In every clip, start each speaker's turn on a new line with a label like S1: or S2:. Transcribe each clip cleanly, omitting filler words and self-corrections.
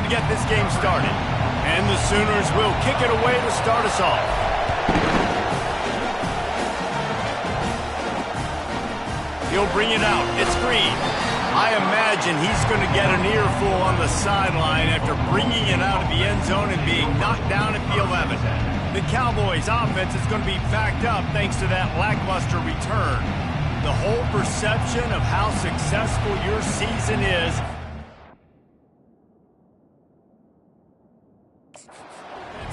S1: to get this game started. And the Sooners will kick it away to start us off. He'll bring it out. It's Green. I imagine he's going to get an earful on the sideline after bringing it out of the end zone and being knocked down at the 11. The Cowboys' offense is going to be backed up thanks to that lackluster return. The whole perception of how successful your season is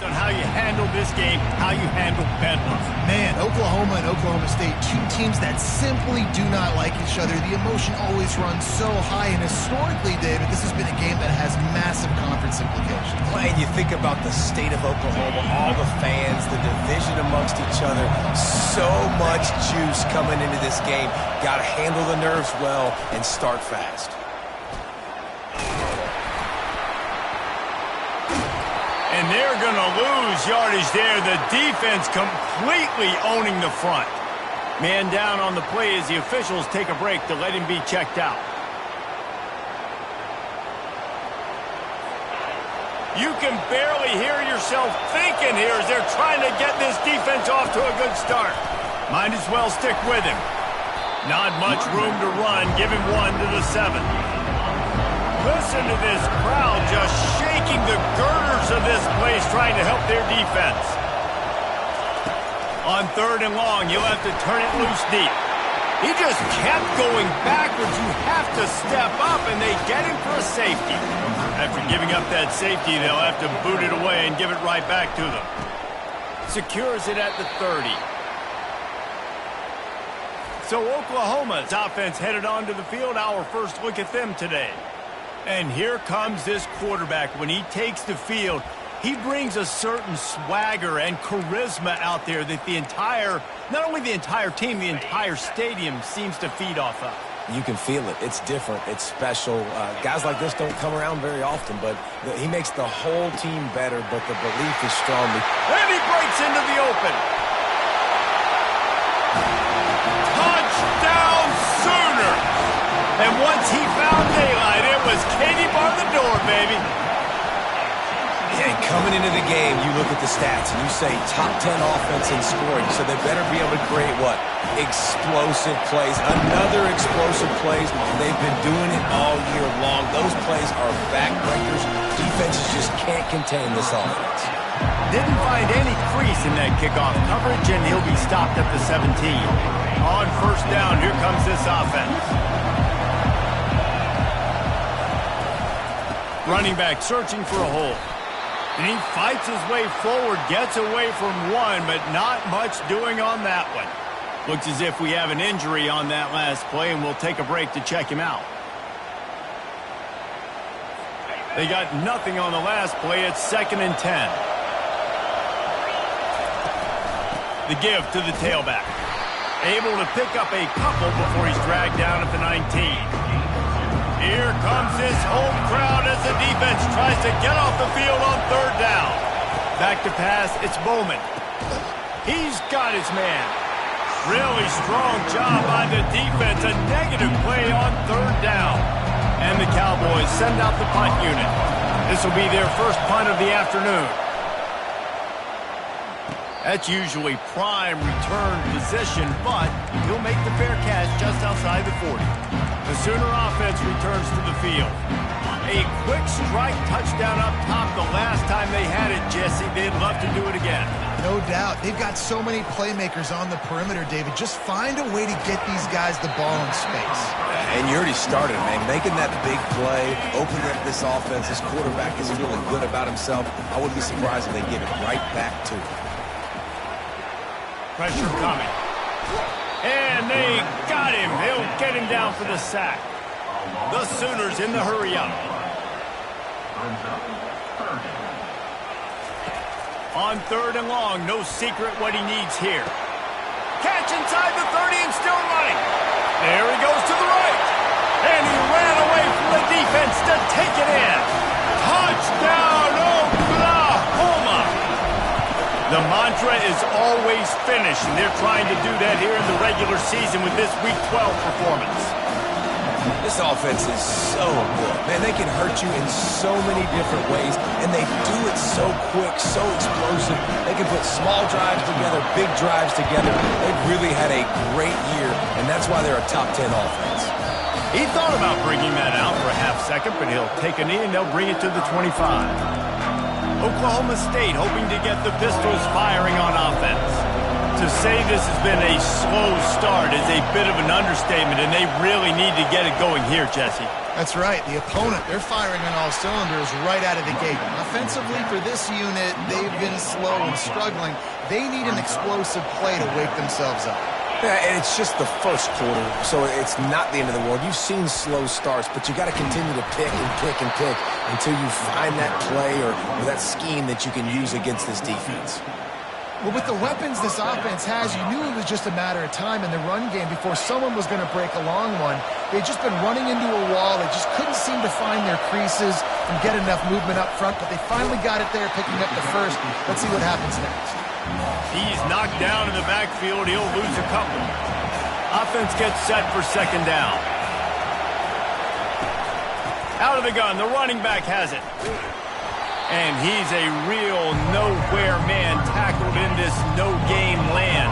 S1: on how you handle this game, how you handle Bedlam.
S2: Man, Oklahoma and Oklahoma State, two teams that simply do not like each other. The emotion always runs so high, and historically, David, this has been a game that has massive conference implications.
S3: Well, and you think about the state of Oklahoma, all the fans, the division amongst each other, so much juice coming into this game. Got to handle the nerves well and start fast.
S1: And they're going to lose yardage there. The defense completely owning the front. Man down on the play as the officials take a break to let him be checked out. You can barely hear yourself thinking here as they're trying to get this defense off to a good start. Might as well stick with him. Not much room to run. Give him 1 to the 7. Listen to this crowd just shaking the girders of this place trying to help their defense. On 3rd and long, you'll have to turn it loose deep. He just kept going backwards. You have to step up, and they get him for a safety. After giving up that safety, they'll have to boot it away and give it right back to them. Secures it at the 30. So Oklahoma's offense headed onto the field. Our first look at them today. And here comes this quarterback. When he takes the field, he brings a certain swagger and charisma out there that not only the entire team, the entire stadium seems to feed off of.
S3: You can feel it. It's different. It's special. Guys like this don't come around very often, but he makes the whole team better, but the belief is strong.
S1: And he breaks into the open. Touchdown Sooners! And once he found daylight, it was Katie bar the door, baby.
S3: And coming into the game, you look at the stats and you say top 10 offense in scoring, so they better be able to create what? Explosive plays. Another explosive plays. They've been doing it all year long. Those plays are backbreakers. Defenses just can't contain this offense.
S1: Didn't find any crease in that kickoff coverage, and he'll be stopped at the 17. On 1st down, here comes this offense. Running back searching for a hole. And he fights his way forward, gets away from one, but not much doing on that one. Looks as if we have an injury on that last play, and we'll take a break to check him out. They got nothing on the last play. It's 2nd and 10. The give to the tailback. Able to pick up a couple before he's dragged down at the 19. Here comes this home crowd as the defense tries to get off the field on 3rd down. Back to pass, it's Bowman. He's got his man. Really strong job by the defense. A negative play on 3rd down. And the Cowboys send out the punt unit. This will be their first punt of the afternoon. That's usually prime return position, but he'll make the fair catch just outside the 40. The Sooner offense returns to the field. A quick strike touchdown up top the last time they had it, Jesse. They'd love to do it again.
S2: No doubt. They've got so many playmakers on the perimeter, David. Just find a way to get these guys the ball in space.
S3: And you already started, man. Making that big play, opening up this offense. This quarterback is feeling good about himself. I wouldn't be surprised if they give it right back to him.
S1: Pressure coming. And they got him. They'll get him down for the sack. The Sooners in the hurry-up. On 3rd and long, no secret what he needs here. Catch inside the 30 and still running. There he goes to the right. And he ran away from the defense to take it in. Touchdown, Oklahoma! The mantra is always finish, and they're trying to do that here in the regular season with this Week 12 performance.
S3: This offense is so good. Man, they can hurt you in so many different ways, and they do it so quick, so explosive. They can put small drives together, big drives together. They've really had a great year, and that's why they're a top 10 offense.
S1: He thought about bringing that out for a half second, but he'll take a knee and they'll bring it to the 25. Oklahoma State hoping to get the Pistols firing on offense. To say this has been a slow start is a bit of an understatement, and they really need to get it going here, Jesse.
S2: That's right. The opponent, they're firing on all cylinders right out of the gate. Offensively for this unit, they've been slow and struggling. They need an explosive play to wake themselves up.
S3: Yeah, and it's just the first quarter, so it's not the end of the world. You've seen slow starts, but you got to continue to pick and pick and pick until you find that play or that scheme that you can use against this defense.
S2: Well, with the weapons this offense has, you knew it was just a matter of time in the run game before someone was going to break a long one. They'd just been running into a wall. They just couldn't seem to find their creases and get enough movement up front, but they finally got it there, picking up the first. Let's see what happens next.
S1: He's knocked down in the backfield. He'll lose a couple. Offense gets set for second down. Out of the gun, the running back has it. And he's a real nowhere man tackled in this no-game land.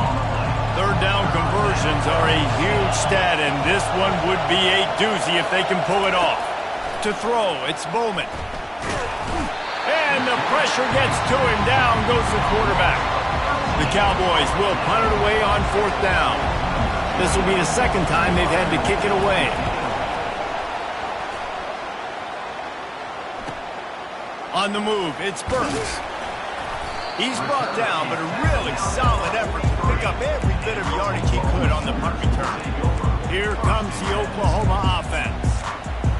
S1: Third down conversions are a huge stat, and this one would be a doozy if they can pull it off. To throw, it's Bowman. And the pressure gets to him. Down goes the quarterback. The Cowboys will punt it away on fourth down. This will be the second time they've had to kick it away. On the move, it's Burks. He's brought down, but a really solid effort to pick up every bit of yardage he could on the punt return. Here comes the Oklahoma offense.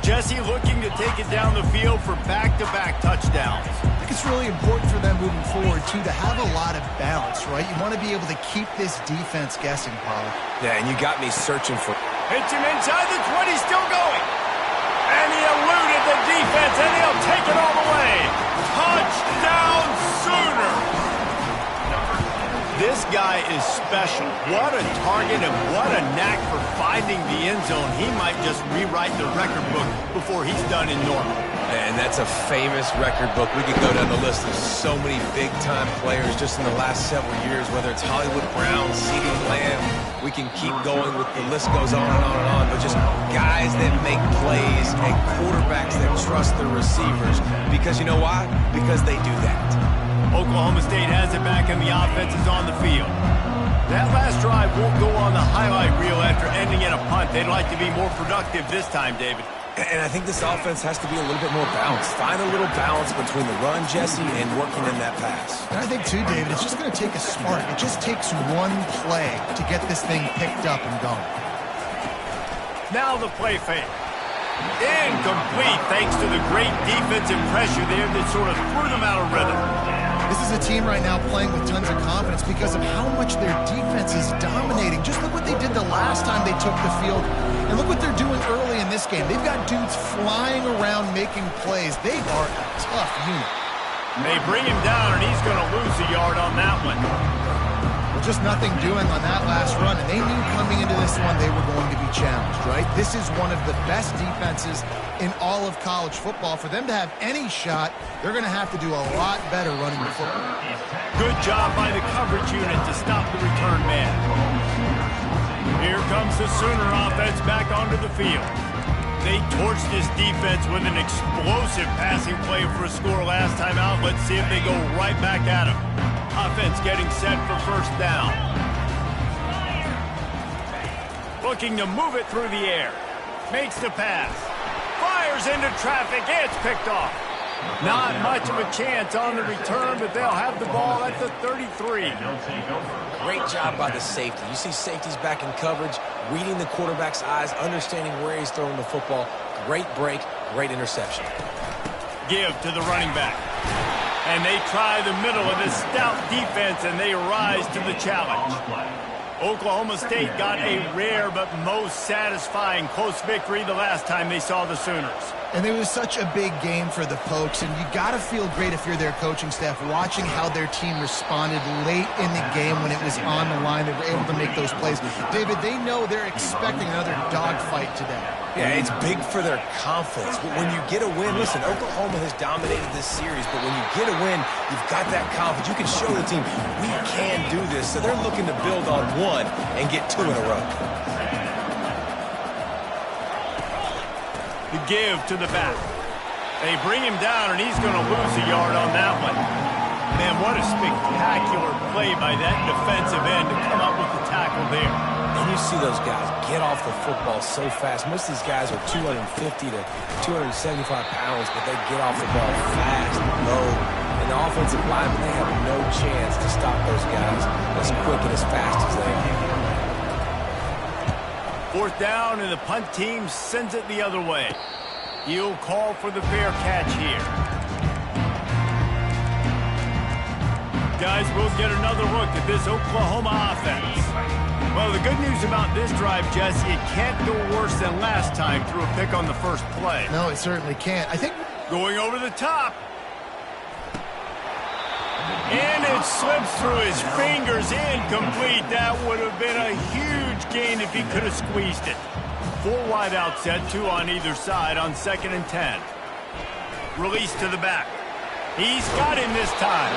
S1: Jesse looking to take it down the field for back-to-back touchdowns.
S2: I think it's really important for them moving forward, too, to have a lot of balance, right? You want to be able to keep this defense guessing, Pollard.
S3: Yeah, and you got me searching for...
S1: Hits him inside the 20, still going. And he eluded the defense, and he'll take it all the way. Touchdown, Sooner! This guy is special. What a target and what a knack for finding the end zone. He might just rewrite the record book before he's done in Norman.
S3: And that's a famous record book. We could go down the list of so many big-time players just in the last several years, whether it's Hollywood Brown, CeeDee Lamb. We can keep going with the list goes on and on and on, but just guys that make plays and quarterbacks that trust their receivers. Because you know why? Because they do that.
S1: Oklahoma State has it back and the offense is on the field. That last drive won't go on the highlight reel after ending in a punt. They'd like to be more productive this time, David.
S3: And I think this offense has to be a little bit more balanced. Find a little balance between the run, Jesse, and working in that pass.
S2: And I think, too, David, it's just going to take a spark. It just takes one play to get this thing picked up and going.
S1: Now the play fake. Incomplete thanks to the great defensive pressure there that sort of threw them out of rhythm.
S2: This is a team right now playing with tons of confidence because of how much their defense is dominating. Just look what they did the last time they took the field. And look what they're doing early in this game. They've got dudes flying around making plays. They are a tough unit.
S1: They bring him down, and he's going to lose a yard on that one.
S2: Well, just nothing doing on that last run. And they knew coming into this one they were going to be challenged, right? This is one of the best defenses in all of college football. For them to have any shot, they're going to have to do a lot better running the football.
S1: Good job by the coverage unit to stop the return man. Here comes the Sooner offense back onto the field. They torched this defense with an explosive passing play for a score last time out. Let's see if they go right back at him. Offense getting set for first down. Looking to move it through the air. Makes the pass. Fires into traffic. It's picked off. Not much of a chance on the return, but they'll have the ball at the 33.
S3: Great job by the safety. You see safeties back in coverage, reading the quarterback's eyes, understanding where he's throwing the football. Great break, great interception.
S1: Give to the running back. And they try the middle of this stout defense, and they rise to the challenge. Oklahoma State got a rare but most satisfying close victory the last time they saw the Sooners.
S2: And it was such a big game for the Pokes, and you got to feel great if you're their coaching staff watching how their team responded late in the game when it was on the line. They were able to make those plays. David, they know they're expecting another dogfight today.
S3: Yeah, it's big for their confidence. But when you get a win, listen, Oklahoma has dominated this series, but when you get a win, you've got that confidence. You can show the team, we can do this. So they're looking to build on one and get two in a row.
S1: The give to the back. They bring him down, and he's going to lose a yard on that one. Man, what a spectacular play by that defensive end to come up with the tackle there.
S3: And you see those guys get off the football so fast. Most of these guys are 250 to 275 pounds, but they get off the ball fast, low. And the offensive linemen, they have no chance to stop those guys as quick and as fast as they are.
S1: Fourth down, and the punt team sends it the other way. He'll call for the fair catch here. Guys, we'll get another look at this Oklahoma offense. Well, the good news about this drive, Jesse, it can't go worse than last time through a pick on the first play.
S2: No, it certainly can't. I think
S1: going over the top. And it slips through his fingers, incomplete. That would have been a huge gain if he could have squeezed it. 4 wide out set, 2 on either side on 2nd and 10. Release to the back. He's got him this time.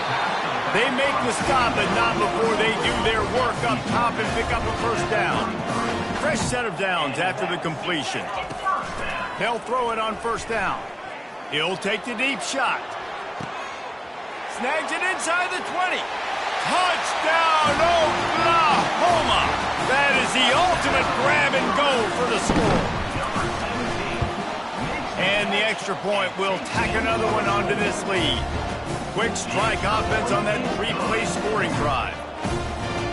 S1: They make the stop, but not before they do their work up top and pick up a first down. Fresh set of downs after the completion. They'll throw it on first down. He'll take the deep shot. Snags it inside the 20. Touchdown, Oklahoma! That is the ultimate grab and go for the score. And the extra point will tack another one onto this lead. Quick strike offense on that 3-play scoring drive.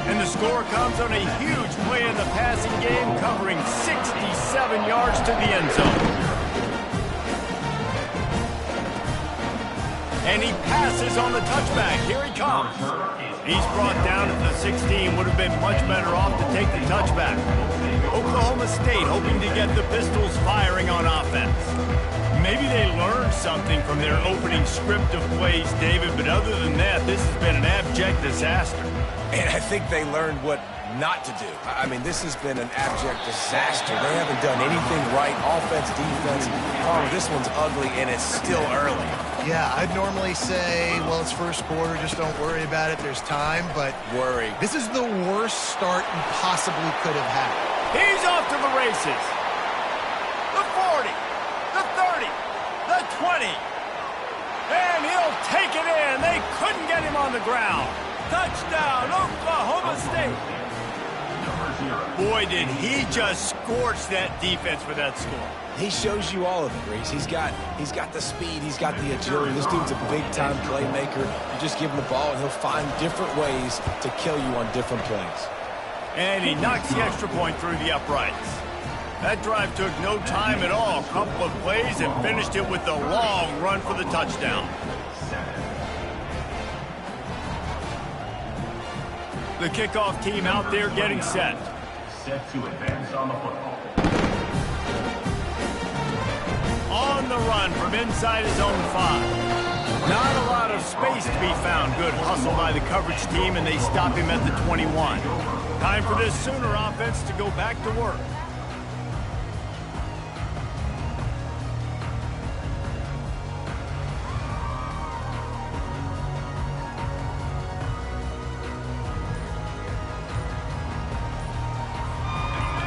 S1: And the score comes on a huge play in the passing game, covering 67 yards to the end zone. And he passes on the touchback. Here he comes. He's brought down at the 16. Would have been much better off to take the touchback. Oklahoma State hoping to get the Pistols firing on offense. Maybe they learned something from their opening script of plays, David, but other than that, this has been an abject disaster.
S3: And I think they learned what not to do. I mean, this has been an abject disaster. They haven't done anything right, offense, defense. Oh, this one's ugly, and it's still early.
S2: Yeah, I'd normally say, well, it's first quarter, just don't worry about it, there's time, but
S3: worry.
S2: This is the worst start you possibly could have had.
S1: He's off to the races. The 40, the 30, the 20. And he'll take it in. They couldn't get him on the ground. Touchdown, Oklahoma State. Boy, did he just scorch that defense for that score.
S3: He shows you all of it, Reese. He's got the speed. He's got the agility. This dude's a big-time playmaker. You just give him the ball, and he'll find different ways to kill you on different plays.
S1: And he knocks the extra point through the uprights. That drive took no time at all. A couple of plays and finished it with a long run for the touchdown. The kickoff team out there getting set.
S4: Set to advance on the football.
S1: On the run from inside his own 5. Not a lot of space to be found. Good hustle by the coverage team, and they stop him at the 21. Time for this Sooner offense to go back to work.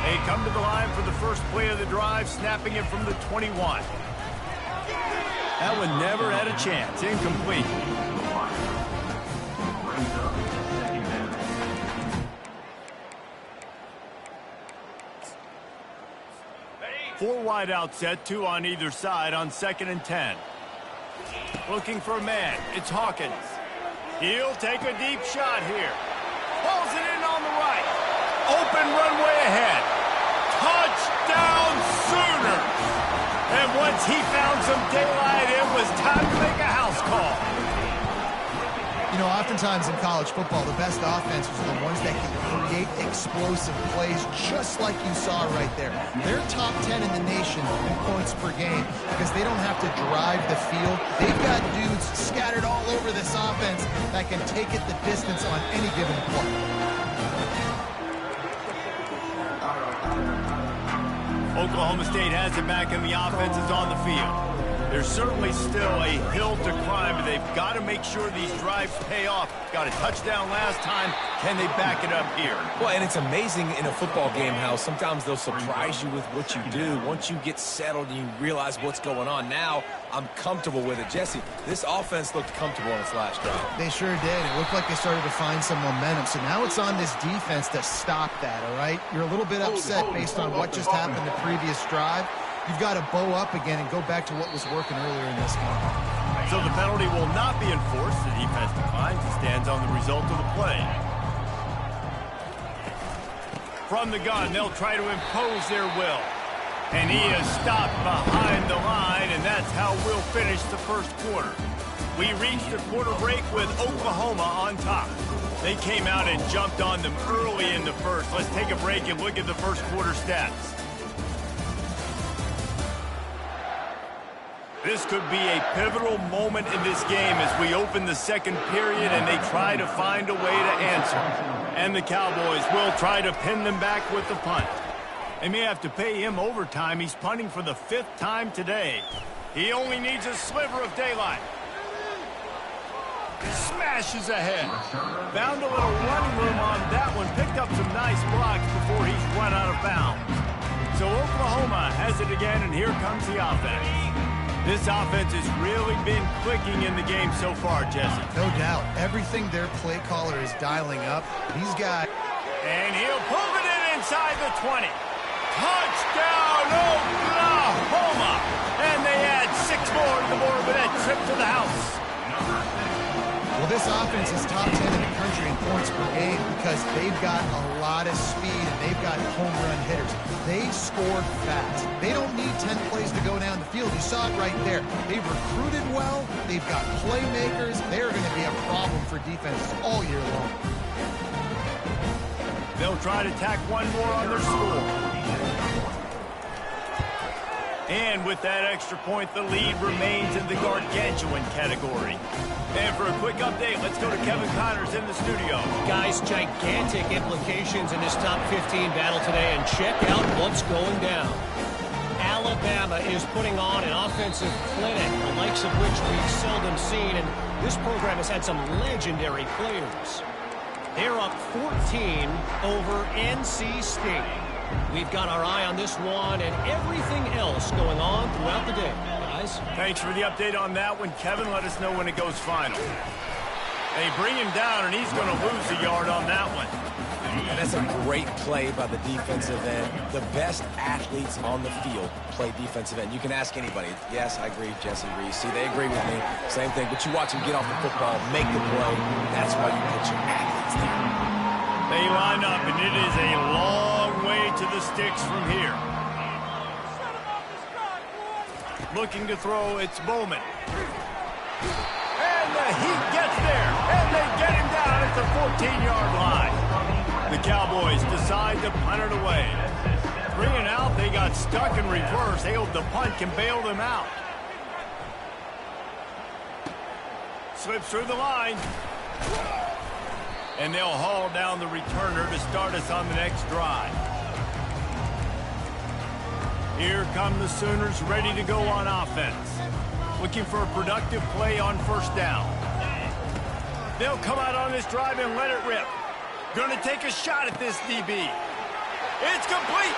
S1: They come to the line for the first play of the drive, snapping it from the 21. That one never had a chance. Incomplete. Four wide out set, 2 on either side on 2nd and 10. Looking for a man. It's Hawkins. He'll take a deep shot here. Pulls it in on the right. Open runway ahead. Touchdown Sooners! And once he found some daylight, it was time to make a house call.
S2: You know, oftentimes in college football, the best offenses are the ones that can create explosive plays, just like you saw right there. They're top 10 in the nation in points per game because they don't have to drive the field. They've got dudes scattered all over this offense that can take it the distance on any given play.
S1: Oklahoma State has it back, and the offense is on the field. There's certainly still a hill to climb, but they've got to make sure these drives pay off. Got a touchdown last time. Can they back it up here?
S3: Well, and it's amazing in a football game how sometimes they'll surprise you with what you do. Once you get settled and you realize what's going on, now I'm comfortable with it. Jesse, this offense looked comfortable in its last drive.
S2: They sure did. It looked like they started to find some momentum. So now it's on this defense to stop that, all right? You're a little bit upset based on what just happened the previous drive. You've got to bow up again and go back to what was working earlier in this one.
S1: So the penalty will not be enforced. The defense declines and stands on the result of the play. From the gun, they'll try to impose their will. And he is stopped behind the line, and that's how we'll finish the first quarter. We reached the quarter break with Oklahoma on top. They came out and jumped on them early in the first. Let's take a break and look at the first quarter stats. This could be a pivotal moment in this game as we open the second period and they try to find a way to answer. And the Cowboys will try to pin them back with the punt. They may have to pay him overtime. He's punting for the 5th time today. He only needs a sliver of daylight. Smashes ahead. Found a little running room on that one. Picked up some nice blocks before he's run out of bounds. So Oklahoma has it again, and here comes the offense. This offense has really been clicking in the game so far, Jesse.
S2: No doubt. Everything their play caller is dialing up, he's got.
S1: And he'll pull it in inside the 20. Touchdown, Oklahoma! And they add 6 more to the board with that trip to the house.
S2: Well, this offense is top 10 in the country in points per game because they've got a lot of speed and they've got home run hitters. They scored fast. They don't need 10 plays to go down the field. You saw it right there. They've recruited well. They've got playmakers. They're going to be a problem for defenses all year long.
S1: They'll try to tack one more on their score. And with that extra point, the lead remains in the gargantuan category. And for a quick update, let's go to Kevin Connors in the studio.
S5: Guys, gigantic implications in this top 15 battle today, and check out what's going down. Alabama is putting on an offensive clinic, the likes of which we've seldom seen, and this program has had some legendary players. They're up 14 over NC State. We've got our eye on this one and everything else going on throughout the day. Guys?
S1: Thanks for the update on that one, Kevin. Let us know when it goes final. They bring him down, and he's going to lose a yard on that one.
S3: And that's a great play by the defensive end. The best athletes on the field play defensive end. You can ask anybody. Yes, I agree, Jesse Reese. See, they agree with me. Same thing. But you watch him get off the football, make the play. That's why you put your athletes there.
S1: They line up, and it is a long way to the sticks from here. Looking to throw, it's Bowman. And the Heat gets there, and they get him down at the 14-yard line. The Cowboys decide to punt it away. 3 and out, they got stuck in reverse. They hope the punt can bail them out. Slips through the line. And they'll haul down the returner to start us on the next drive. Here come the Sooners ready to go on offense. Looking for a productive play on first down. They'll come out on this drive and let it rip. Gonna take a shot at this DB. It's complete.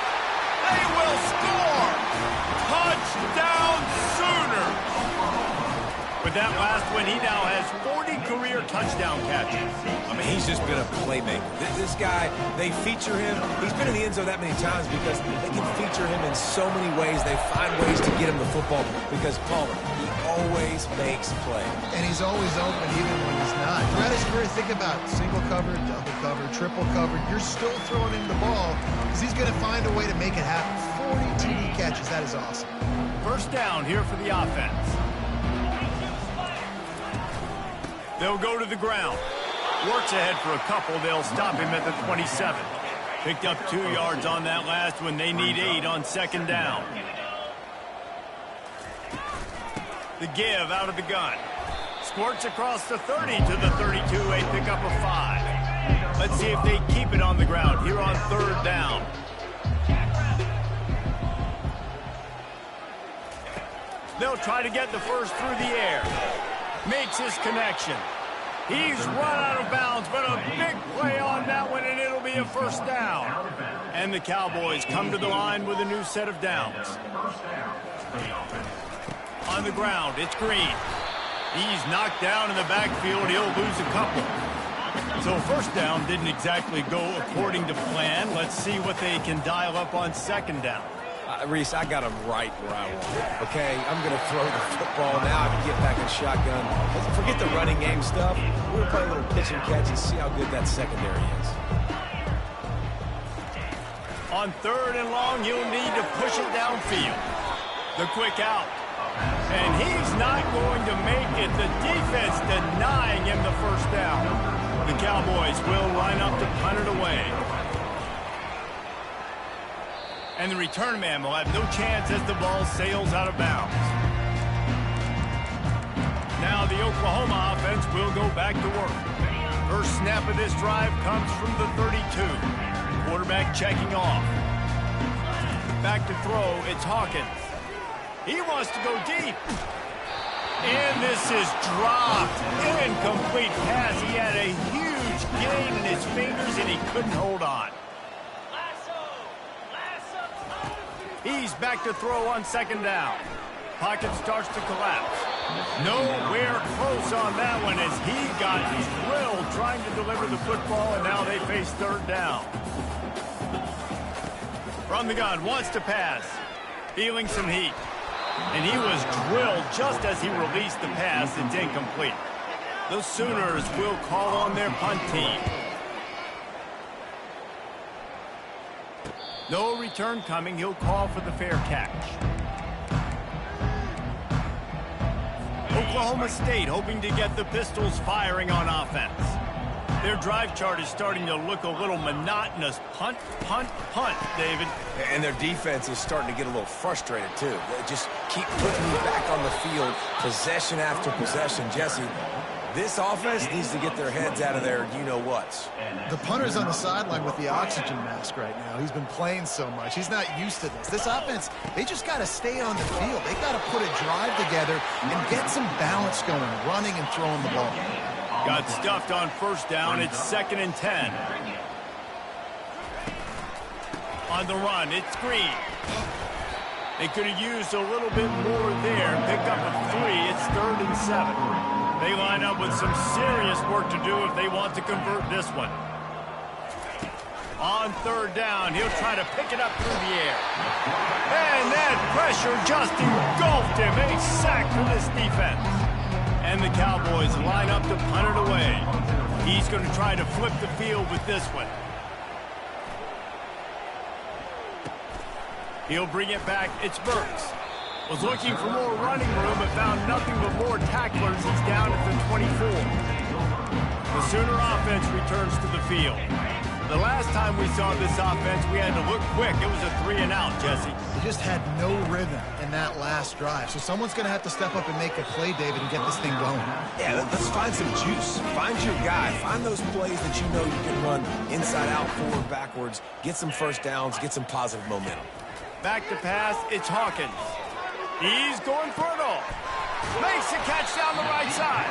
S1: They will score. Touchdown Sooners. With that last one, he now has 40 career touchdown catches.
S3: I mean, he's just been a playmaker. This guy, they feature him. He's been in the end zone that many times because they can feature him in so many ways. They find ways to get him the football because, Palmer, he always makes plays.
S2: And he's always open even when he's not. Throughout his career, think about single covered, double covered, triple covered. You're still throwing him the ball because he's going to find a way to make it happen. 40 TD catches. That is awesome.
S1: They'll go to the ground. Works ahead for a couple. They'll stop him at the 27. Picked up 2 yards on that last one. They need 8 on second down. The give out of the gun. Squirts across the 30 to the 32. A pickup of 5. Let's see if they keep it on the ground here on third down. They'll try to get the first through the air. Makes his connection. He's run out of bounds, but a big play on that one, and it'll be a first down. And the Cowboys come to the line with a new set of downs. On the ground, it's Green. He's knocked down in the backfield. He'll lose a couple. So first down didn't exactly go according to plan. Let's see what they can dial up on second down.
S3: Reese, I got him right where I want him, okay? I'm going to throw the football now. I can get back in shotgun. Forget the running game stuff. We're going to play a little pitch and catch and see how good that secondary is.
S1: On third and long, you'll need to push it downfield. The quick out. And he's not going to make it. The defense denying him the first down. The Cowboys will line up to punt it away. And the return man will have no chance as the ball sails out of bounds. Now the Oklahoma offense will go back to work. First snap of this drive comes from the 32. Quarterback checking off. Back to throw, it's Hawkins. He wants to go deep. And this is dropped. Incomplete pass. He had a huge gain in his fingers and he couldn't hold on. He's back to throw on second down. Pocket starts to collapse. Nowhere close on that one as he got drilled trying to deliver the football, and now they face third down. From the gun, wants to pass. Feeling some heat. And he was drilled just as he released the pass. It's incomplete. The Sooners will call on their punt team. No return coming. He'll call for the fair catch. Oklahoma State hoping to get the Pistols firing on offense. Their drive chart is starting to look a little monotonous. Punt, punt, punt, David.
S3: And their defense is starting to get a little frustrated, too. They just keep putting you back on the field, possession after possession. Jesse, this offense needs to get their heads out of their you-know-whats.
S2: The punter's on the sideline with the oxygen mask right now. He's been playing so much. He's not used to this. This offense, they just got to stay on the field. They got to put a drive together and get some balance going, running and throwing the ball.
S1: Got stuffed on first down. It's 2nd and 10. On the run, it's Green. They could have used a little bit more there. Picked up a 3. It's 3rd and 7. They line up with some serious work to do if they want to convert this one. On third down, he'll try to pick it up through the air. And that pressure just engulfed him. A sack for this defense. And the Cowboys line up to punt it away. He's going to try to flip the field with this one. He'll bring it back. It's Burks. Was looking for more running room, but found nothing but more tacklers. He's down at the 24. The Sooner offense returns to the field. The last time we saw this offense, we had to look quick. It was a 3-and-out, Jesse.
S2: They just had no rhythm in that last drive. So someone's going to have to step up and make a play, David, and get this thing going.
S3: Yeah, let's find some juice. Find your guy. Find those plays that you know you can run inside out, forward, backwards. Get some first downs. Get some positive momentum.
S1: Back to pass, it's Hawkins. He's going for it all. Makes the catch down the right side.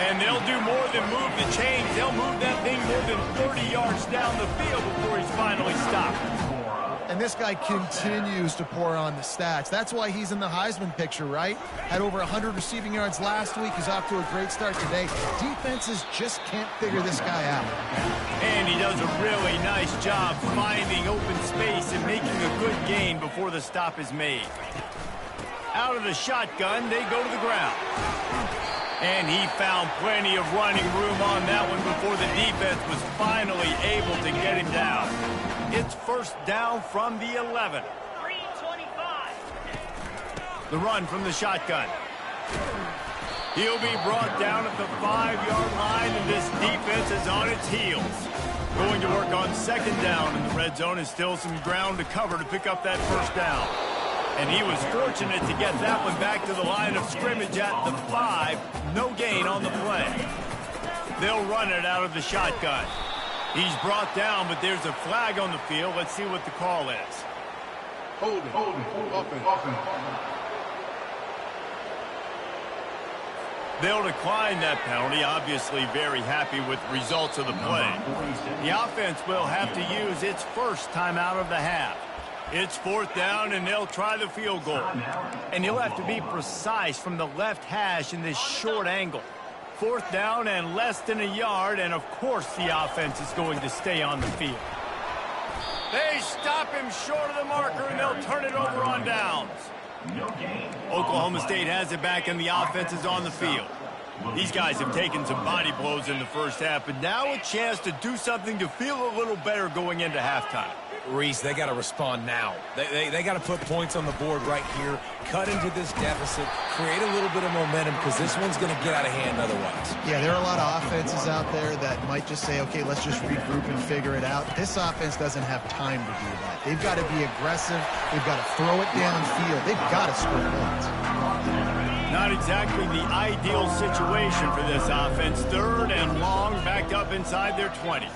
S1: And they'll do more than move the chains. They'll move that thing more than 30 yards down the field before he's finally stopped.
S2: And this guy continues to pour on the stats. That's why he's in the Heisman picture, right? Had over 100 receiving yards last week. He's off to a great start today. Defenses just can't figure this guy out.
S1: And he does a really nice job finding open space and making a good gain before the stop is made. Out of the shotgun, they go to the ground. And he found plenty of running room on that one before the defense was finally able to get him down. It's first down from the 11.
S6: 3:25.
S1: The run from the shotgun. He'll be brought down at the 5-yard line, and this defense is on its heels. Going to work on second down, and the red zone is still some ground to cover to pick up that first down. And he was fortunate to get that one back to the line of scrimmage at the 5. No gain on the play. They'll run it out of the shotgun. He's brought down, but there's a flag on the field. Let's see what the call is.
S6: Hold it.
S1: They'll decline that penalty, obviously very happy with the results of the play. The offense will have to use its first timeout of the half. It's fourth down, and they'll try the field goal. And he'll have to be precise from the left hash in this short angle. Fourth down and less than a yard, and of course the offense is going to stay on the field. They stop him short of the marker, and they'll turn it over on downs. Oklahoma State has it back, and the offense is on the field. These guys have taken some body blows in the first half, but now a chance to do something to feel a little better going into halftime.
S3: Reese, they got to respond now. They got to put points on the board right here, cut into this deficit, create a little bit of momentum, because this one's going to get out of hand otherwise.
S2: Yeah, there are a lot of offenses out there that might just say, okay, let's just regroup and figure it out. This offense doesn't have time to do that. They've got to be aggressive. They've got to throw it downfield. They've got to score points.
S1: Not exactly the ideal situation for this offense. Third and long, backed up inside their 20.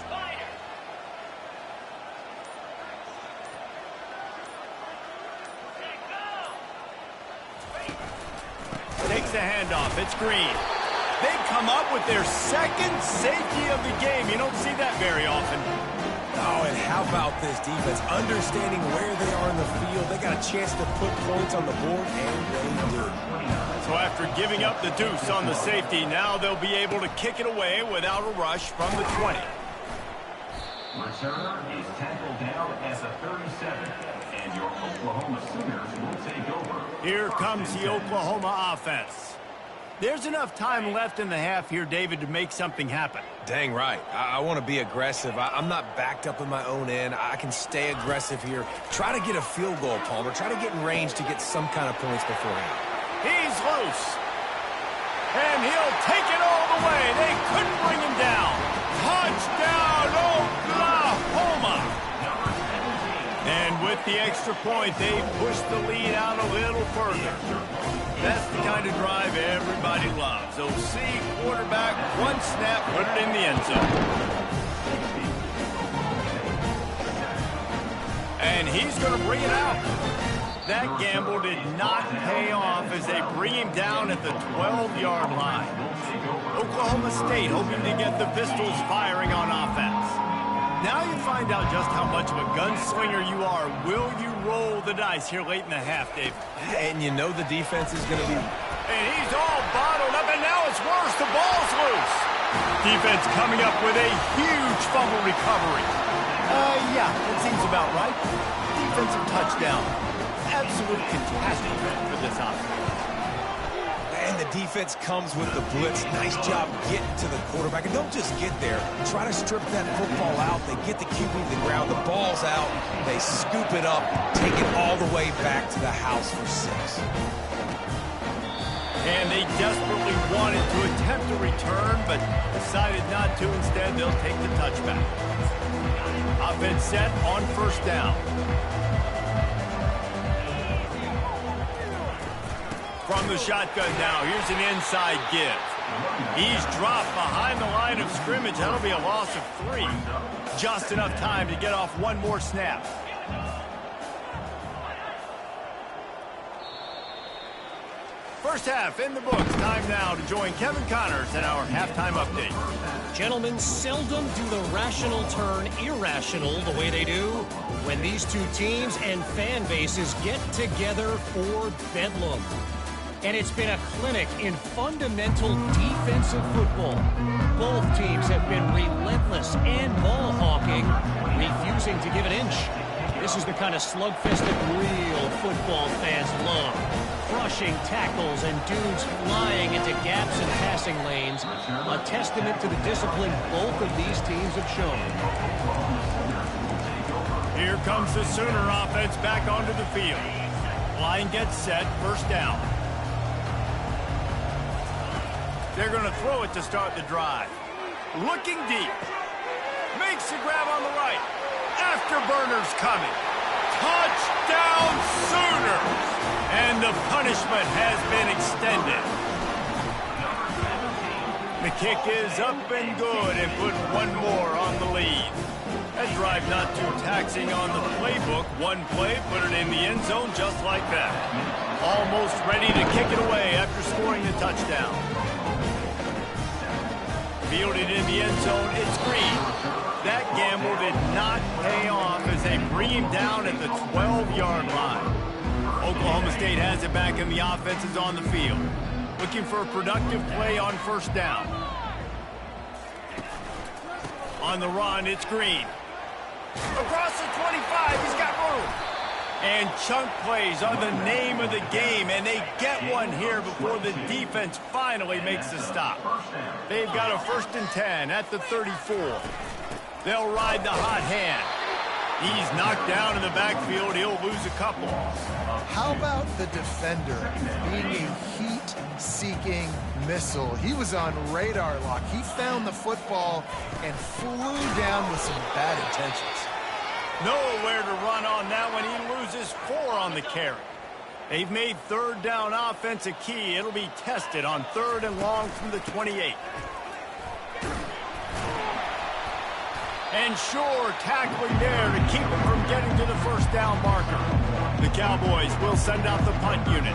S1: Takes the handoff. It's Green. They've come up with their second safety of the game. You don't see that very often.
S3: Oh, and how about this defense? Understanding where they are in the field. They got a chance to put points on the board, and they do.
S1: So after giving up the deuce on the safety, now they'll be able to kick it away without a rush from the 20.
S4: Returner is tackled down at the 37, and your Oklahoma Sooners will take over.
S1: Here comes the Oklahoma offense. There's enough time left in the half here, David, to make something happen.
S3: Dang right. I want to be aggressive. I'm not backed up in my own end. I can stay aggressive here. Try to get a field goal, Palmer. Try to get in range to get some kind of points beforehand.
S1: He's loose. And he'll take it all the way. They couldn't bring him down. Touchdown, Oklahoma. And with the extra point, they push the lead out a little further. That's the kind of drive everybody loves. OC, quarterback, one snap, put it in the end zone. And he's going to bring it out. That gamble did not pay off as they bring him down at the 12-yard line. Oklahoma State hoping to get the Pistols firing on offense. Now you find out just how much of a gunslinger you are. Will you roll the dice here late in the half, Dave?
S3: And you know the defense is going to be...
S1: And he's all bottled up, and now it's worse. The ball's loose. Defense coming up with a huge fumble recovery. Yeah, that seems about right. Defensive touchdown. Absolute catastrophe for this offense.
S3: And the defense comes with the blitz. Nice job getting to the quarterback. And don't just get there. Try to strip that football out. They get the QB to the ground. The ball's out. They scoop it up, take it all the way back to the house for 6.
S1: And they desperately wanted to attempt a return, but decided not to. Instead, they'll take the touchback. Offense set on first down. From the shotgun now, here's an inside give. He's dropped behind the line of scrimmage. That'll be a loss of 3. Just enough time to get off one more snap. First half in the books. Time now to join Kevin Connors in our halftime update.
S5: Gentlemen, seldom do the rational turn irrational the way they do when these two teams and fan bases get together for bedlam. And it's been a clinic in fundamental defensive football. Both teams have been relentless and ball hawking, refusing to give an inch. This is the kind of slugfest that real football fans love. Crushing tackles and dudes flying into gaps and passing lanes. A testament to the discipline both of these teams have shown.
S1: Here comes the Sooner offense back onto the field. Line gets set, first down. They're going to throw it to start the drive. Looking deep. Makes the grab on the right. Afterburner's coming. Touchdown Sooners! And the punishment has been extended. The kick is up and good and put one more on the lead. That drive not too taxing on the playbook. One play, put it in the end zone just like that. Almost ready to kick it away after scoring the touchdown. Fielded in the end zone, it's Green. That gamble did not pay off as they bring him down at the 12-yard line. Oklahoma State has it back and the offense is on the field. Looking for a productive play on first down. On the run, it's Green. Across the 25, he's got room. And chunk plays are the name of the game, and they get one here before the defense finally makes the stop. They've got a 1st and 10 at the 34. They'll ride the hot hand. He's knocked down in the backfield. He'll lose a couple.
S2: How about the defender being a heat-seeking missile? He was on radar lock. He found the football and flew down with some bad intentions.
S1: Nowhere to run on that one. He loses 4 on the carry. They've made third down offense a key. It'll be tested on 3rd and long from the 28. And sure, tackling there to keep him from getting to the first down marker. The Cowboys will send out the punt unit.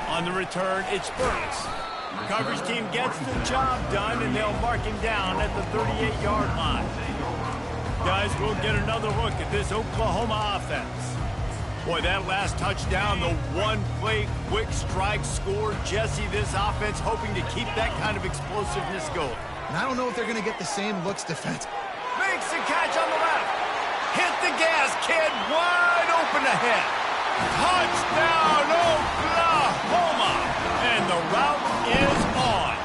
S1: On the return, it's Burks. Coverage team gets the job done, and they'll mark him down at the 38-yard line. Guys, we'll get another look at this Oklahoma offense. Boy, that last touchdown, the one-play quick strike score. Jesse, this offense hoping to keep that kind of explosiveness going.
S2: And I don't know if they're going to get the same looks defense.
S1: Makes the catch on the left. Hit the gas, kid. Wide open ahead. Touchdown, Oklahoma. And the route is on.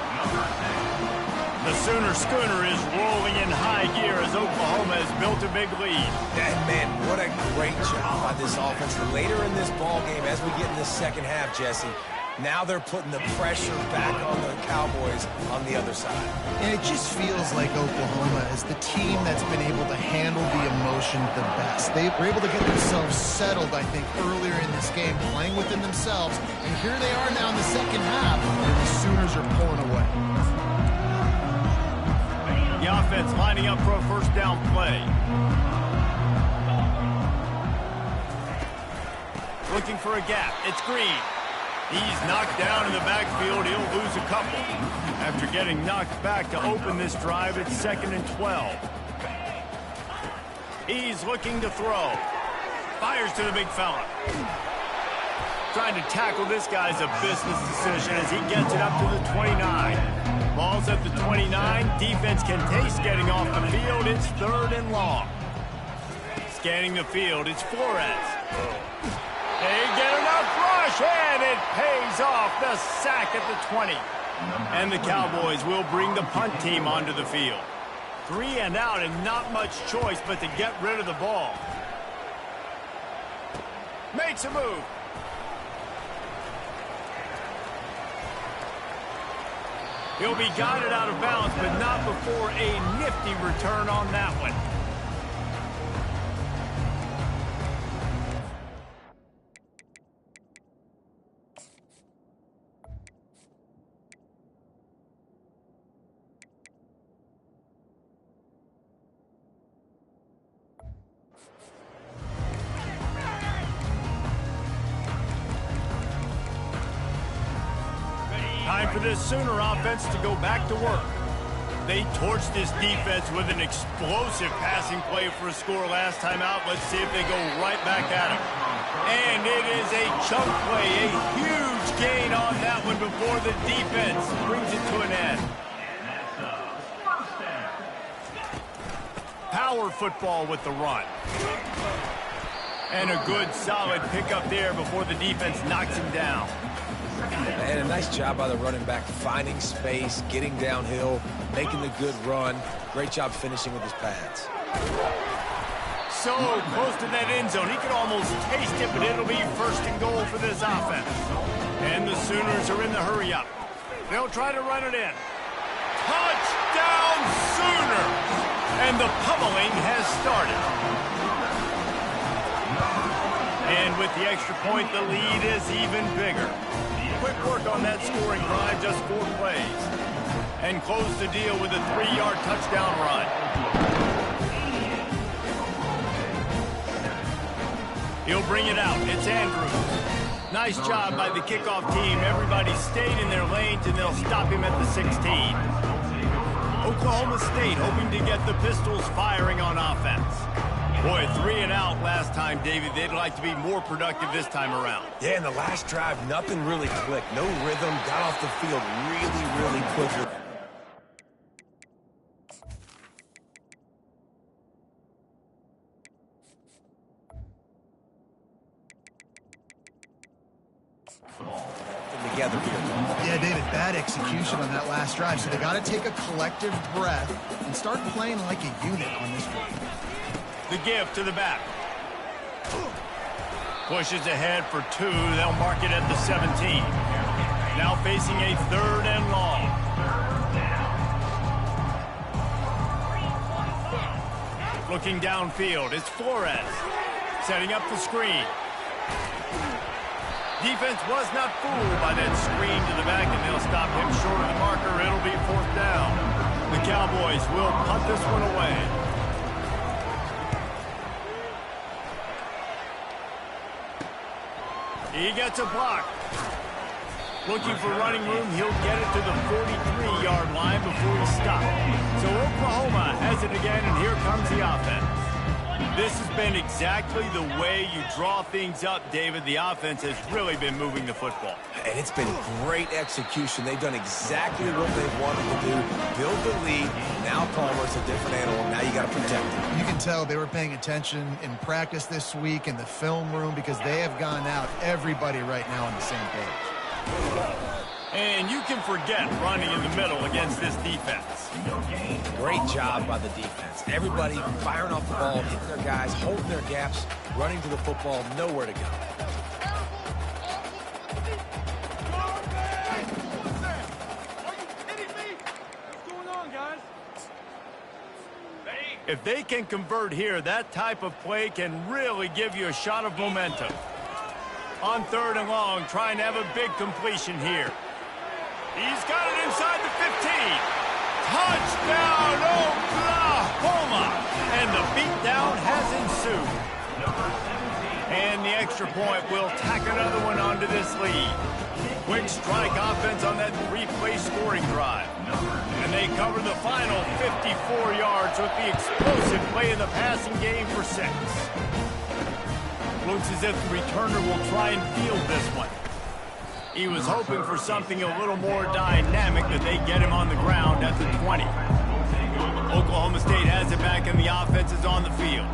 S1: The Sooner Schooner is rolling in high gear as Oklahoma has built a big lead.
S3: And man, what a great job by this offense. Later in this ball game, as we get in the second half, Jesse, now they're putting the pressure back on the Cowboys on the other side.
S2: And it just feels like Oklahoma is the team that's been able to handle the emotion the best. They were able to get themselves settled, I think, earlier in this game, playing within themselves. And here they are now in the second half, and the Sooners are pulling away.
S1: The offense lining up for a first down play. Looking for a gap. It's Green. He's knocked down in the backfield. He'll lose a couple. After getting knocked back to open this drive, it's 2nd and 12. He's looking to throw. Fires to the big fella. Trying to tackle this guy's a business decision as he gets it up to the 29. Ball's at the 29. Defense can taste getting off the field. It's 3rd and long. Scanning the field, it's Flores. They get enough rush, and it pays off. The sack at the 20. And the Cowboys will bring the punt team onto the field. 3 and out, and not much choice but to get rid of the ball. Makes a move. He'll be guided out of bounds, but not before a nifty return on that one. Time for this Sooner offense to go back to work. They torched this defense with an explosive passing play for a score last time out. Let's see if they go right back at him. And it is a chunk play, a huge gain on that one before the defense brings it to an end. Power football with the run. And a good solid pickup there before the defense knocks him down.
S3: And a nice job by the running back, finding space, getting downhill, making the good run. Great job finishing with his pads.
S1: so close to that end zone. He could almost taste it, but it'll be first and goal for this offense. And the Sooners are in the hurry-up. They'll try to run it in. Touchdown, Sooners! And the pummeling has started. And with the extra point, the lead is even bigger. Quick work on that scoring drive, just 4 plays. And close the deal with a 3-yard touchdown run. He'll bring it out. It's Andrews. Nice job by the kickoff team. Everybody stayed in their lanes, and they'll stop him at the 16. Oklahoma State hoping to get the Pistols firing on offense. Boy, 3 and out last time, David. They'd like to be more productive this time around.
S3: Yeah, in the last drive, nothing really clicked. No rhythm. Got off the field really quickly. Together here.
S2: Yeah, David, bad execution on that last drive, so they got to take a collective breath and start playing like a unit on this one.
S1: The give to the back. Pushes ahead for 2. They'll mark it at the 17. Now facing a 3rd and long. Looking downfield, it's Flores. Setting up the screen. Defense was not fooled by that screen to the back, and they'll stop him short of the marker. It'll be 4th down. The Cowboys will punt this one away. He gets a block. Looking for running room, he'll get it to the 43-yard line before he stops. So Oklahoma has it again, and here comes the offense. This has been exactly the way you draw things up, David. The offense has really been moving the football.
S3: And it's been great execution. They've done exactly what they've wanted to do. Build the lead. Now Palmer's a different animal. Now you got to protect him.
S2: You can tell they were paying attention in practice this week in the film room because they have gone out, everybody right now on the same page.
S1: And you can forget running in the middle against this defense.
S3: Great job by the defense. Everybody firing off the ball, hitting their guys, holding their gaps, running to the football, nowhere to go.
S1: If they can convert here, that type of play can really give you a shot of momentum. On 3rd and long, trying to have a big completion here. He's got it inside the 15. Touchdown, Oklahoma! And the beatdown has ensued. And the extra point will tack another one onto this lead. Quick strike offense on that 3-play scoring drive. And they cover the final 54 yards with the explosive play in the passing game for 6. Looks as if the returner will try and field this one. He was hoping for something a little more dynamic, that they get him on the ground at the 20. Oklahoma State has it back, and the offense is on the field.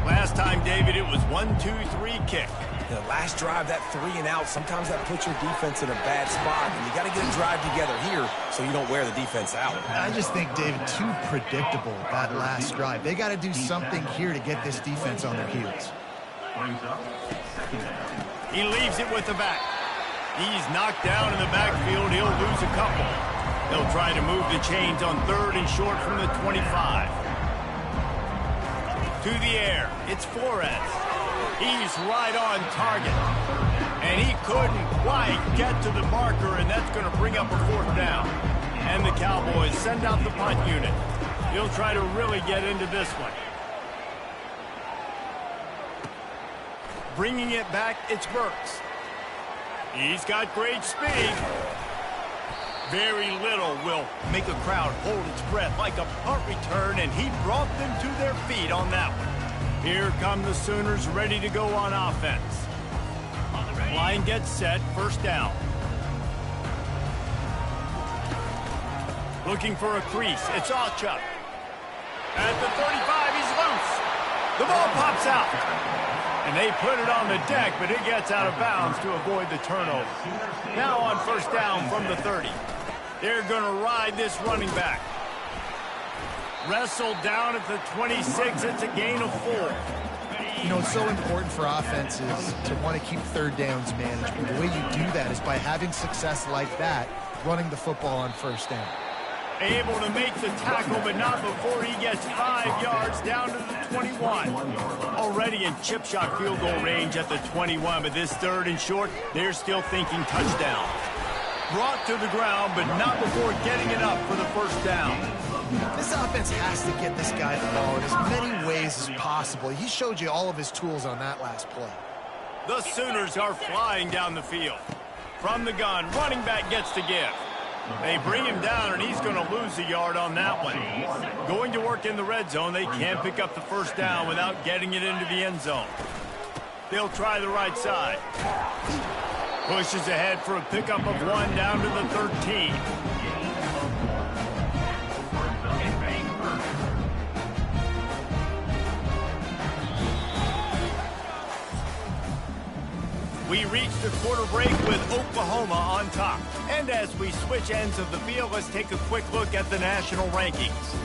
S1: Last time, David, it was 1-2-3 kick.
S3: The last drive, that 3 and out, sometimes that puts your defense in a bad spot, and you got to get a drive together here so you don't wear the defense out.
S2: I just think, David, too predictable, that last drive. They got to do something here to get this defense on their heels.
S1: He leaves it with the back. He's knocked down in the backfield. He'll lose a couple. They'll try to move the chains on 3rd and short from the 25. To the air. It's Flores. He's right on target. And he couldn't quite get to the marker, and that's going to bring up a 4th down. And the Cowboys send out the punt unit. He'll try to really get into this one. Bringing it back, it's Burks. He's got great speed. Very little will make a crowd hold its breath like a punt return, and he brought them to their feet on that one. Here come the Sooners ready to go on offense. Line gets set, 1st down. Looking for a crease, it's Ncaa. At the 35, he's loose. The ball pops out. And they put it on the deck, but it gets out of bounds to avoid the turnover. Now on 1st down from the 30. They're going to ride this running back. Wrestled down at the 26. It's a gain of 4.
S2: You know, it's so important for offenses to want to keep third downs managed. But the way you do that is by having success like that, running the football on first down.
S1: Able to make the tackle, but not before he gets 5 yards down to the 21. Already in chip shot field goal range at the 21, but this third and short, they're still thinking touchdown. Brought to the ground, but not before getting it up for the first down.
S2: This offense has to get this guy the ball in as many ways as possible. He showed you all of his tools on that last play.
S1: The Sooners are flying down the field. From the gun, running back gets the give. They bring him down, and he's going to lose a yard on that one. Going to work in the red zone, they can't pick up the first down without getting it into the end zone. They'll try the right side. Pushes ahead for a pickup of 1 down to the 13. We reach the quarter break with Oklahoma on top. And as we switch ends of the field, let's take a quick look at the national rankings.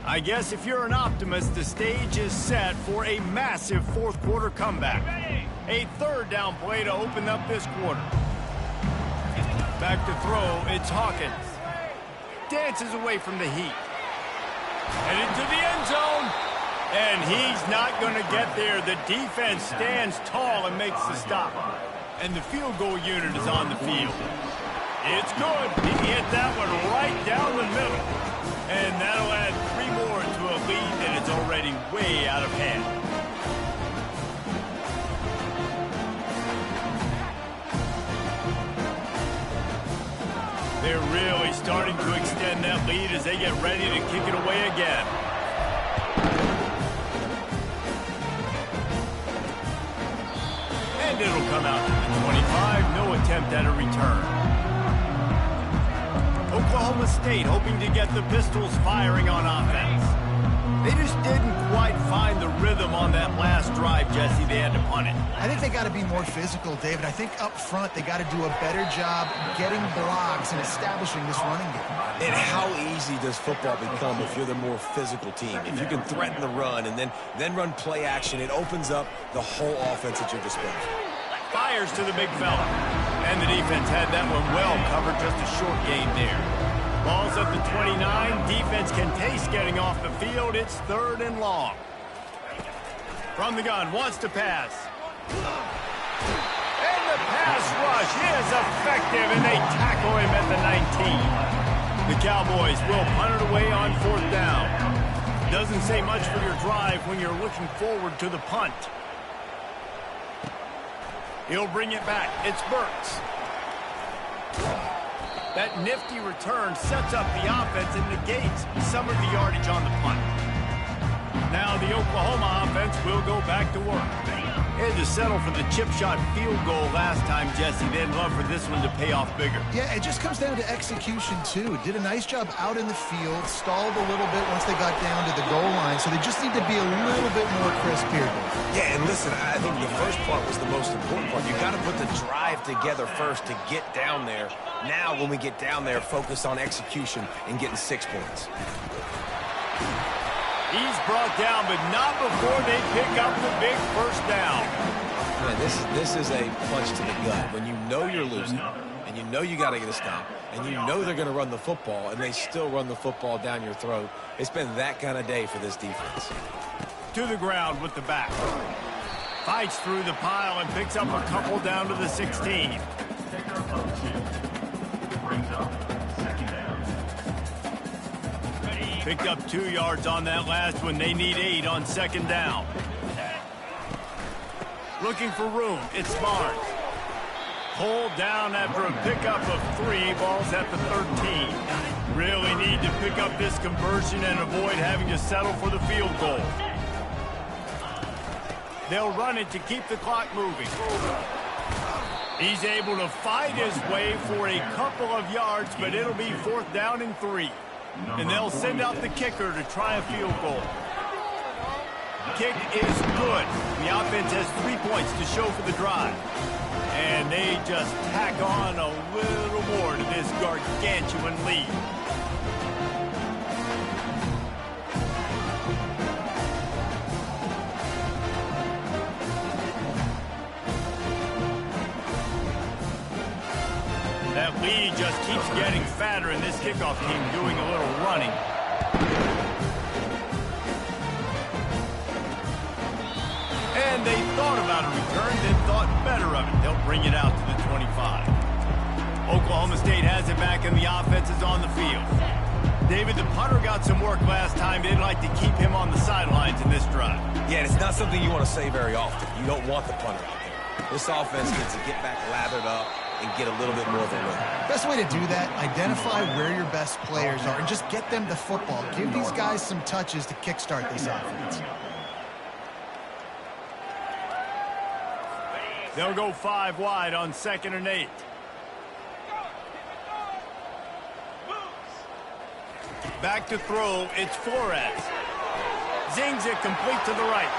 S1: I guess if you're an optimist, the stage is set for a massive fourth quarter comeback. A third down play to open up this quarter. Back to throw, it's Hawkins. Dances away from the heat. Headed to the end zone. And he's not going to get there. The defense stands tall and makes the stop. And the field goal unit is on the field. It's good. He hit that one right down the middle. And that'll add 3 more to a lead that is already way out of hand. They're really starting to extend that lead as they get ready to kick it away again. And it'll come out to the 25. No attempt at a return. Oklahoma State hoping to get the Pistols firing on offense. They just didn't quite find the rhythm on that last drive, Jesse. They had to punt it.
S2: I think they got to be more physical, David. I think up front they got to do a better job getting blocks and establishing this running game.
S3: And how easy does football become if you're the more physical team? If you can threaten the run and then run play action, it opens up the whole offense at your disposal.
S1: Fires to the big fella. And the defense had that one well covered, just a short gain there. Ball's at the 29. Defense can taste getting off the field. It's 3rd and long. From the gun, wants to pass. And the pass rush is effective, and they tackle him at the 19. The Cowboys will punt it away on 4th down. Doesn't say much for your drive when you're looking forward to the punt. He'll bring it back. It's Burks. That nifty return sets up the offense and negates some of the yardage on the punt. Now the Oklahoma offense will go back to work. They had to settle for the chip shot field goal last time, Jesse. They'd love for this one to pay off bigger.
S2: Yeah, it just comes down to execution, too. Did a nice job out in the field, stalled a little bit once they got down to the goal line, so they just need to be a little bit more crisp here.
S3: Yeah, and listen, I think the first part was the most important part. You got to put the drive together first to get down there. Now, when we get down there, focus on execution and getting 6 points.
S1: He's brought down, but not before they pick up the big first down.
S3: Man, this is a punch to the gut. When you know you're losing, and you know you got to get a stop, and you know they're going to run the football, and they still run the football down your throat, it's been that kind of day for this defense.
S1: To the ground with the back. Fights through the pile and picks up a couple down to the 16. Picked up 2 yards on that last one. They need 8 on 2nd down. Looking for room. It's Barnes. Pulled down after a pickup of 3. Ball's at the 13. Really need to pick up this conversion and avoid having to settle for the field goal. They'll run it to keep the clock moving. He's able to fight his way for a couple of yards, but it'll be 4th down and 3. And they'll send out the kicker to try a field goal. Kick is good. The offense has 3 points to show for the drive. And they just tack on a little more to this gargantuan lead. That lead just keeps getting fatter, and this kickoff team doing a little running. And they thought about a return, then thought better of it. They'll bring it out to the 25. Oklahoma State has it back, and the offense is on the field. David, the punter got some work last time. They'd like to keep him on the sidelines in this drive.
S3: Yeah, it's not something you want to say very often. You don't want the punter out there. This offense needs to get back lathered up and get a little bit more of a look.
S2: Best way to do that, identify where your best players are and just get them the football. Give these guys some touches to kickstart this offense.
S1: They'll go 5 wide on 2nd and 8. Back to throw, it's Flores. Zings it complete to the right.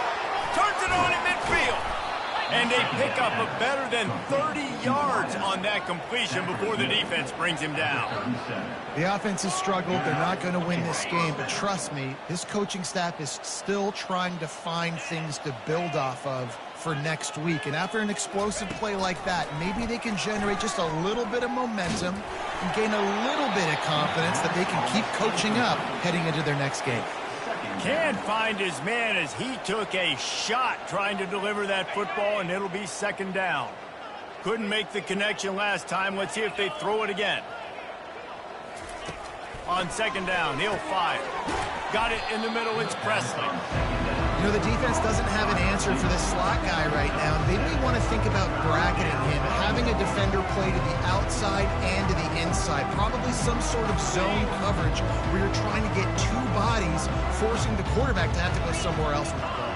S1: Turns it on in midfield. And they pick up a better than 30 yards on that completion before the defense brings him down.
S2: The offense has struggled. They're not going to win this game, but trust me, this coaching staff is still trying to find things to build off of for next week. And after an explosive play like that, maybe they can generate just a little bit of momentum and gain a little bit of confidence that they can keep coaching up heading into their next game.
S1: Can't find his man as he took a shot trying to deliver that football, and it'll be 2nd down. Couldn't make the connection last time. Let's see if they throw it again. On 2nd down, he'll fire. Got it in the middle, it's Presley.
S2: You know, the defense doesn't have an answer for this slot guy right now. They may want to think about bracketing him, having a defender play to the outside and to the inside. Probably some sort of zone coverage where you're trying to get 2 bodies, forcing the quarterback to have to go somewhere else with the ball.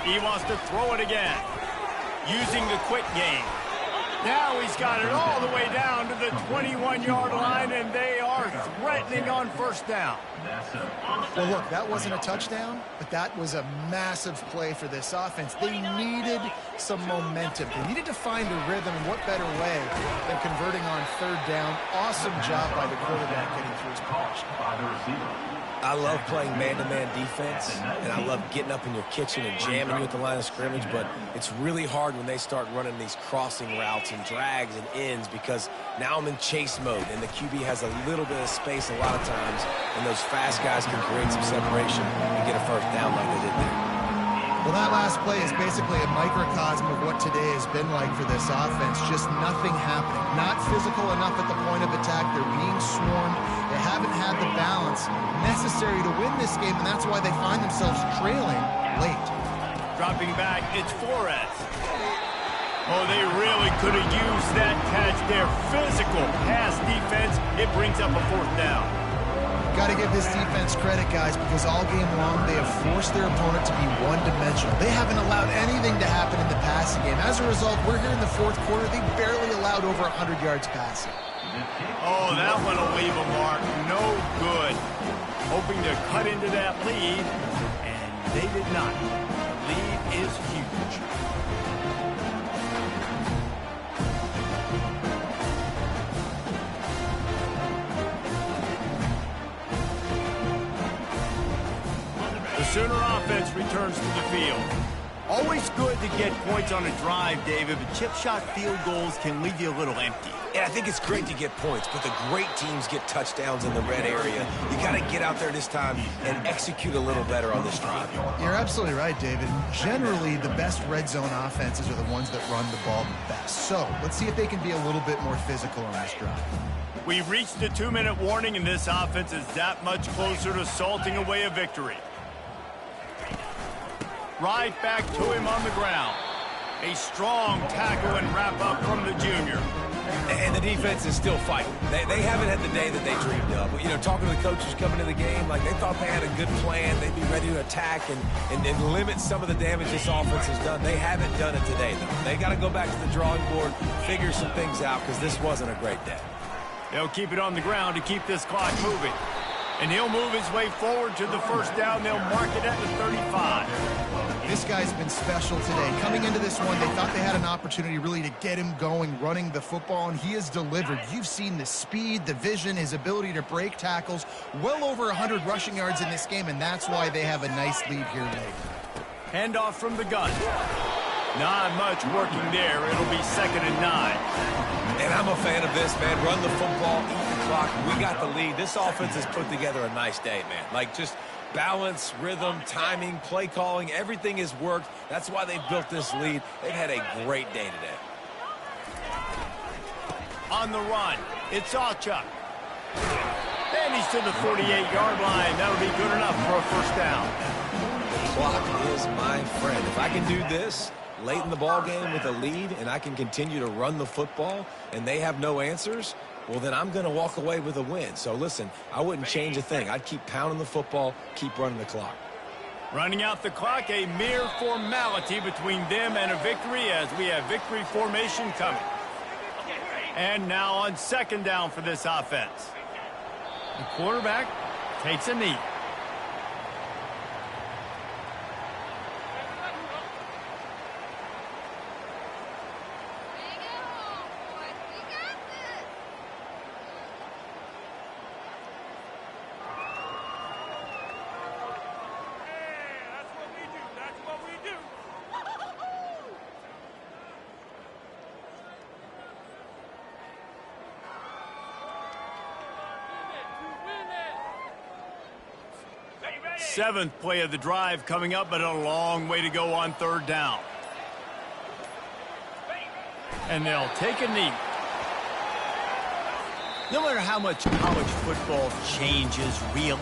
S1: He wants to throw it again, using the quick game. Now he's got it all the way down to the 21-yard line, and they are threatening on 1st down.
S2: Well, look, that wasn't a touchdown, but that was a massive play for this offense. They needed some momentum. They needed to find a rhythm, and what better way than converting on 3rd down. Awesome job by the quarterback getting through his progression.
S3: I love playing man-to-man defense, and I love getting up in your kitchen and jamming you at the line of scrimmage, but it's really hard when they start running these crossing routes and drags and ends because now I'm in chase mode, and the QB has a little bit of space a lot of times, and those fast guys can create some separation and get a 1st down like they did there.
S2: Well, that last play is basically a microcosm of what today has been like for this offense. Just nothing happening. Not physical enough at the point of attack. They're being swarmed. They haven't had the balance necessary to win this game, and that's why they find themselves trailing late.
S1: Dropping back, it's Flores. Oh, they really could have used that catch there. Physical pass defense. It brings up a 4th down.
S2: Got to give this defense credit, guys, because all game long they have forced their opponent to be one-dimensional. They haven't allowed anything to happen in the passing game. As a result, we're here in the 4th quarter. They barely allowed over 100 yards passing.
S1: Oh, that one will leave a mark. No good. Hoping to cut into that lead, and they did not. Lead is huge. The Sooner offense returns to the field. Always good to get points on a drive, David, but chip shot field goals can leave you a little empty.
S3: And I think it's great to get points, but the great teams get touchdowns in the red area. You got to get out there this time and execute a little better on this drive.
S2: You're absolutely right, David. Generally, the best red zone offenses are the ones that run the ball the best. So let's see if they can be a little bit more physical on this drive.
S1: We've reached the 2-minute warning, and this offense is that much closer to salting away a victory. Right back to him on the ground. A strong tackle and wrap-up from the junior.
S3: And the defense is still fighting. They haven't had the day that they dreamed of. You know, talking to the coaches coming to the game, like they thought they had a good plan. They'd be ready to attack and limit some of the damage this offense has done. They haven't done it today, though. They got to go back to the drawing board, figure some things out, because this wasn't a great day.
S1: They'll keep it on the ground to keep this clock moving. And he'll move his way forward to the first down. They'll mark it at the 35.
S2: This guy's been special today. Coming into this one, they thought they had an opportunity really to get him going, running the football, and he has delivered. You've seen the speed, the vision, his ability to break tackles. Well over 100 rushing yards in this game, and that's why they have a nice lead here late.
S1: Handoff from the gun. Not much working there. It'll be 2nd and 9.
S3: And I'm a fan of this, man. Run the football, eat the clock. We got the lead. This offense has put together a nice day, man. Like, just balance, rhythm, timing, play calling, everything has worked. That's why they've built this lead. They've had a great day today.
S1: On the run, it's Ncaa. And he's to the 48-yard line. That'll be good enough for a first down.
S3: The clock is my friend. If I can do this late in the ball game with a lead and I can continue to run the football and they have no answers, well, then I'm going to walk away with a win. So, listen, I wouldn't change a thing. I'd keep pounding the football, keep running the clock.
S1: Running out the clock, a mere formality between them and a victory as we have victory formation coming. And now on 2nd down for this offense. The quarterback takes a knee. Seventh play of the drive coming up, but a long way to go on 3rd down. And they'll take a knee. No matter how much college football changes, real